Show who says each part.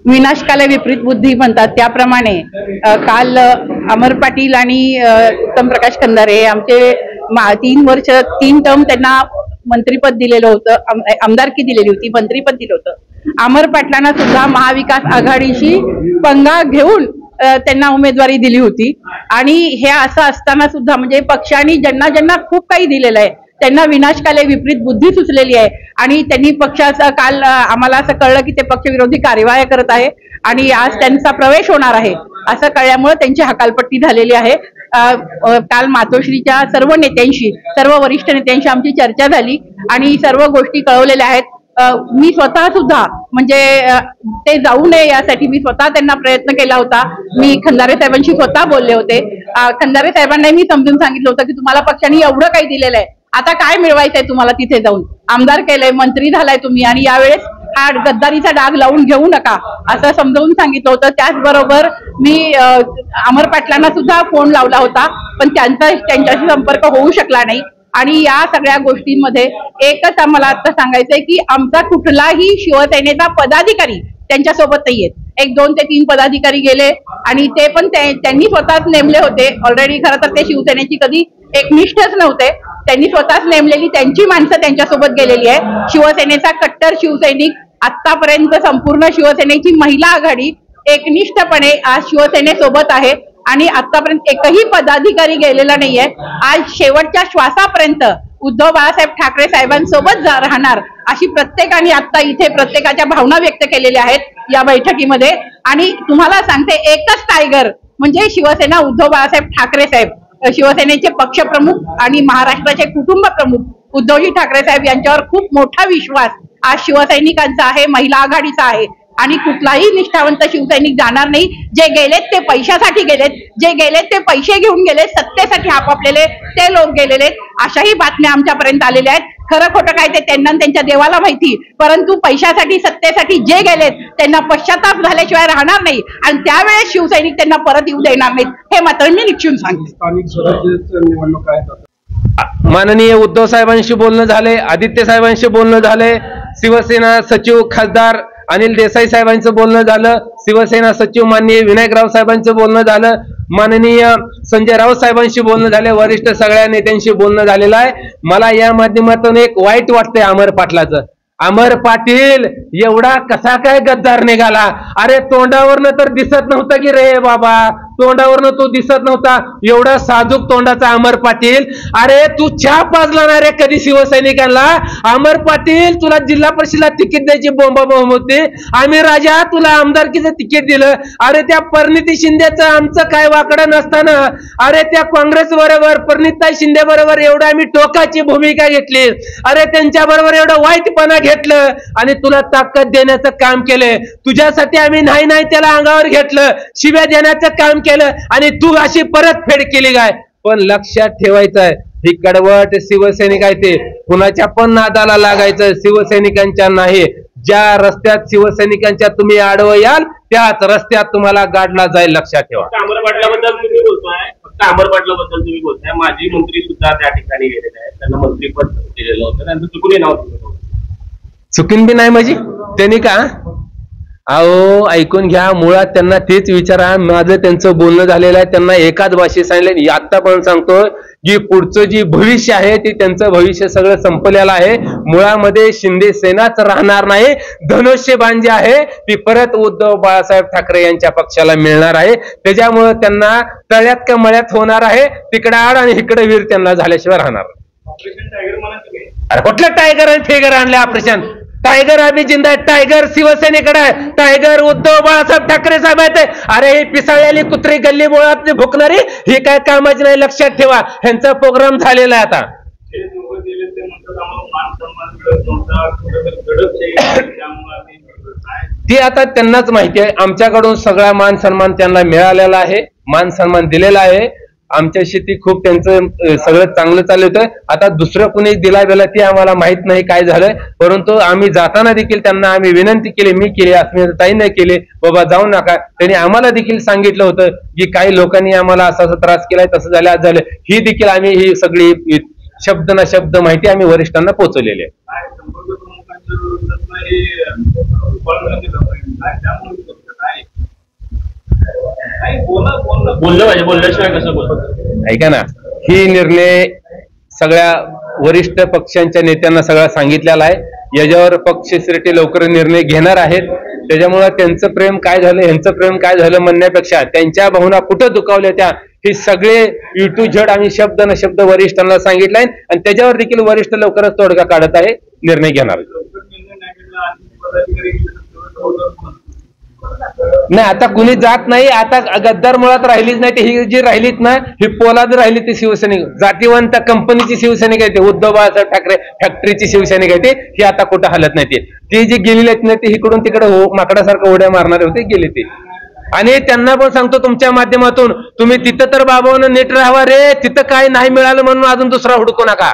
Speaker 1: विनाशकाले विपरीत बुद्धी म्हणतात त्याप्रमाणे काल अमर पाटील आणि उत्तम प्रकाश खंदारे आमचे 3 वर्ष 3 टर्म त्यांना मंत्रीपद दिलेलं होतं, आमदारकी दिलेली होती, मंत्रीपद दिलं होतं। अमर पाटलांना सुद्धा महाविकास आघाडीशी पंगा घेऊन त्यांना उमेदवारी दिली होती आणि हे असं असताना सुद्धा म्हणजे पक्षाने ज्यांना ज्यांना खूप काही दिलेलं आहे त्यांना विनाशकाले विपरीत बुद्धी सुचलेली आहे आणि त्यांनी पक्षाचा काल आम्हाला असं कळलं की ते पक्षविरोधी कार्यवाही करत आहे आणि आज त्यांचा प्रवेश होणार आहे असं कळल्यामुळे त्यांची हकालपट्टी झालेली आहे। काल मातोश्रीच्या सर्व नेत्यांशी, सर्व वरिष्ठ नेत्यांशी आमची चर्चा झाली आणि सर्व गोष्टी कळवलेल्या आहेत। मी स्वतः सुद्धा म्हणजे ते जाऊ नये यासाठी मी स्वतः त्यांना प्रयत्न केला होता। मी खंदारे साहेबांशी स्वतः बोलले होते। खंदारे साहेबांना मी समजून सांगितलं होतं की तुम्हाला पक्षाने एवढं काही दिलेलं आहे, आता काय मिळवायचंय तुम्हाला, तिथे जाऊन आमदार केलंय, मंत्री झालाय तुम्ही आणि यावेळेस हा गद्दारीचा डाग लावून घेऊ नका असं समजावून सांगितलं होतं। त्याचबरोबर मी अमर पाटलांना सुद्धा फोन लावला होता पण त्यांच्याशी संपर्क होऊ शकला नाही आणि या सगळ्या गोष्टींमध्ये एकच आम्हाला आता सांगायचंय की आमचा कुठलाही शिवसेनेचा पदाधिकारी त्यांच्यासोबत नाहीये। 1, 2 ते 3 पदाधिकारी गेले आणि ते पण त्यांनी स्वतःच नेमले होते। ऑलरेडी खरं तर ते शिवसेनेची कधी एकनिष्ठच नव्हते, त्यांनी स्वतःच नेमलेली त्यांची माणसं त्यांच्यासोबत गेलेली आहे। शिवसेनेचा कट्टर शिवसैनिक, आतापर्यंत संपूर्ण शिवसेनेची महिला आघाडी एकनिष्ठपणे आज शिवसेनेसोबत आहे आणि आतापर्यंत एकही पदाधिकारी गेलेला नाहीये। आज शेवटच्या श्वासापर्यंत उद्धव बाळासाहेब ठाकरे साहेबांसोबत राहणार अशी प्रत्येकाने आता इथे प्रत्येकाच्या भावना व्यक्त केलेल्या आहेत या बैठकीमध्ये। आणि तुम्हाला सांगते एकच टायगर म्हणजे शिवसेना, उद्धव बाळासाहेब ठाकरे साहेब, शिवसेनेचे पक्षप्रमुख आणि महाराष्ट्राचे कुटुंब प्रमुख उद्धवजी ठाकरे साहेब यांच्यावर खूप मोठा विश्वास आज शिवसैनिकांचा आहे, महिला आघाडीचा आहे आणि कुठलाही निष्ठावंत शिवसैनिक जाणार नाही। जे गेलेत ते पैशासाठी गेलेत, जे गेलेत ते पैसे घेऊन गेलेत, सत्तेसाठी आपापलेले ते लोक गेलेले, अशाही बातम्या आमच्यापर्यंत आलेल्या आहेत। खरं खोटं काय ते त्यांना त्यांच्या देवाला माहिती, परंतु पैशासाठी, सत्तेसाठी जे गेलेत त्यांना पश्चाताप झाल्याशिवाय राहणार नाही आणि त्यावेळेस शिवसैनिक त्यांना परत येऊ देणार नाहीत, हे मात्र मी निश्चित सांगते।
Speaker 2: स्थानिक स्वराज्य निवडणूक आहेत,
Speaker 3: माननीय उद्धव साहेबांशी बोलणं झाले, आदित्य साहेबांशी बोलणं झाले, शिवसेना सचिव खासदार अनिल देसाई साहेबांचं बोलणं झालं, शिवसेना सचिव माननीय विनायकराव साहेबांचं बोलणं झालं, माननीय संजय राऊत साहेबांशी बोलणं झाले, वरिष्ठ सगळ्या नेत्यांशी बोलणं झालेलं आहे। मला या माध्यमातून एक वाईट वाटतंय अमर पाटलाचं। अमर पाटील एवढा कसा काय गद्दार निघाला? अरे तोंडावरनं तर दिसत नव्हतं की रे बाबा, तोंडावरनं तो दिसत नव्हता, एवढा साजूक तोंडाचा अमर पाटील। अरे तू चहा पाजला ना रे कधी शिवसैनिकांना? अमर पाटील तुला जिल्हा परिषदेला तिकीट द्यायची बोंबाबोंब होती, आम्ही राजा तुला आमदारकीचं तिकीट दिलं। अरे त्या परिणिती शिंदेचं आमचं काय वाकडं नसताना अरे त्या काँग्रेस बरोबर, परिणिताई शिंदे बरोबर एवढं आम्ही टोकाची भूमिका घेतली, अरे त्यांच्या बरोबर एवढं वाईटपणा घेतलं आणि तुला ताकद देण्याचं काम केलं। तुझ्यासाठी आम्ही नाही नाही त्याला अंगावर घेतलं, शिव्या देण्याचं काम केलं आणि तू अशी परतफेड केली काय? पण लक्षात ठेवायचं आहे ही कडवट शिवसैनिक आहे ते कुणाच्या पण नादाला लागायचं, शिवसैनिकांच्या नाही। ज्या रस्त्यात शिवसैनिकांच्या तुम्ही आडवं याल त्याच रस्त्यात तुम्हाला गाडला जाईल, लक्षात ठेवा।
Speaker 4: अमर पाटलाबद्दल तुम्ही बोलताय, फक्त अमर पाटलाबद्दल तुम्ही बोलताय, माजी मंत्री सुद्धा त्या ठिकाणी गेलेले आहेत, त्यांना मंत्रीपद दिलेलं होतं, त्यांचं चुकून नाव
Speaker 3: चुकीन बी नाही माझी त्यांनी का? अहो ऐकून घ्या, मुळात त्यांना तेच विचारा, माझं त्यांचं बोलणं झालेलं आहे, त्यांना एकाच भाषेत सांगितलं। आता पण सांगतो की पुढचं जी भविष्य आहे ते त्यांचं भविष्य सगळं संपलेलं आहे। मुळामध्ये शिंदे सेनाच राहणार नाही, धनुष्यबाण जी आहे ती परत उद्धव बाळासाहेब ठाकरे यांच्या पक्षाला मिळणार आहे। त्याच्यामुळे त्यांना तळ्यात का मळ्यात होणार आहे, तिकडे आड आणि इकडे वीर त्यांना झाल्याशिवाय राहणार। अरे कुठलं टायगर आणि फिगर आणले ऑपरेशन? टायगर आम्ही जिंदा, टायगर शिवसेनेकडे आहे, टायगर उद्धव बाळासाहेब ठाकरे साहेब आहेत। अरे ही पिसाळलेली कुत्री गल्ली बोळात भुकणारी ही काय कामाची नाही, लक्षात ठेवा। ह्यांचा प्रोग्राम झालेला आहे आता। ती आता त्यांनाच माहिती आहे, आमच्याकडून सगळा मान सन्मान त्यांना मिळालेला आहे, मान सन्मान दिलेला आहे। आमच्याशी ती खूप त्यांचं सगळं चांगलं चालू होतं। आता दुसरं कुणी दिला गेला ते आम्हाला माहित नाही काय झालंय, परंतु आम्ही जाताना देखील त्यांना आम्ही विनंती केली, मी केली, अस्मिताताईंनी केली, बाबा जाऊ नका। त्यांनी आम्हाला देखील सांगितलं होतं की काही लोकांनी आम्हाला असा त्रास केलाय, तसं झालं, आज झालं, ही देखील आम्ही ही सगळी शब्द ना शब्द माहिती आम्ही वरिष्ठांना पोहोचवलेली आहे।
Speaker 4: बोललं पाहिजे, बोलल्याशिवाय कसं बोलतो?
Speaker 3: ऐका ना, ही निर्णय सगळ्या वरिष्ठ पक्षांच्या नेत्यांना सगळा सांगितलेला आहे. याच्यावर पक्षश्रेष्ठी लवकर निर्णय घेणार आहेत. त्याच्यामुळे त्यांचं प्रेम काय झालं, ह्यांचं प्रेम काय झालं म्हणण्यापेक्षा त्यांच्या भावना कुठं दुखावल्या त्या हे सगळे युटू झड आम्ही शब्द न शब्द वरिष्ठांना सांगितलंय आणि त्याच्यावर देखील वरिष्ठ लवकरच तोडगा काढत आहे, निर्णय घेणार. नाही, आता कुणी जात नाही. आता गद्दार मुळात राहिलीच नाही. ही जी राहिलीत ना, ही पोलाद राहिली ती शिवसैनिक, जातीवंत कंपनीची शिवसैनिक आहे ते, उद्धव बाळासाहेब ठाकरे फॅक्टरीची शिवसैनिक आहे ते. ही आता कुठं हलत नाही. ती जी गेलेली आहेत ना, ती इकडून तिकडे माकडासारखं उड्या मारणारे होते, गेले ते. आणि त्यांना पण सांगतो तुमच्या माध्यमातून, तुम्ही तिथं तर बाबांना नीट राहावा रे, तिथं काय नाही मिळालं म्हणून अजून दुसरा हुडकू नका.